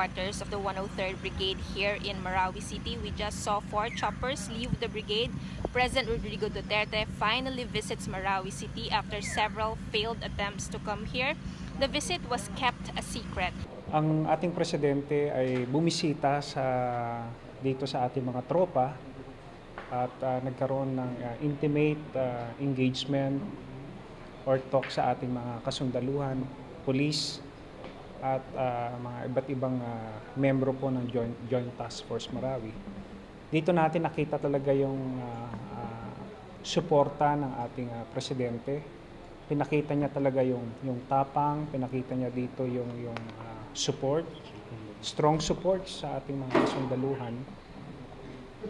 headquarters of the 103rd Brigade here in Marawi City. We just saw 4 choppers leave the brigade. President Rodrigo Duterte finally visits Marawi City after several failed attempts to come here. The visit was kept a secret. Ang ating presidente ay bumisita dito sa ating mga tropa at nagkaroon ng intimate engagement or talk sa ating mga kasundaluhan, police, at mga iba't ibang membro po ng Joint Task Force Marawi. Dito natin nakita talaga yung suporta ng ating presidente. Pinakita niya talaga yung tapang, pinakita niya dito yung support, strong support sa ating mga kasundaluhan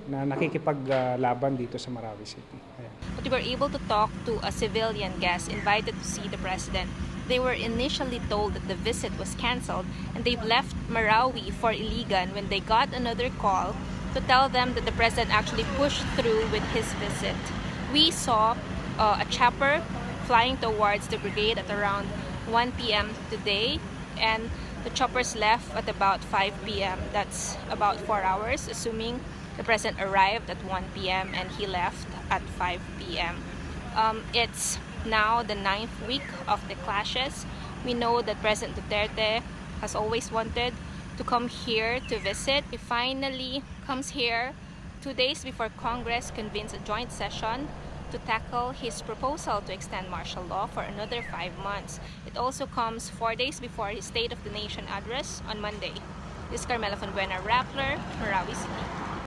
na nakikipaglaban dito sa Marawi City. Ayan. But we were able to talk to a civilian guest invited to see the president. They were initially told that the visit was canceled and they've left Marawi for Iligan when they got another call to tell them that the president actually pushed through with his visit. We saw a chopper flying towards the brigade at around 1 p.m. today, and the choppers left at about 5 p.m. That's about 4 hours, assuming the president arrived at 1 p.m. and he left at 5 p.m. It's now the 9th week of the clashes. We know that President Duterte has always wanted to come here to visit. He finally comes here 2 days before Congress convenes a joint session to tackle his proposal to extend martial law for another 5 months. It also comes 4 days before his State of the Nation address on Monday. This is Carmela Fonbuena, Rappler, Marawi City.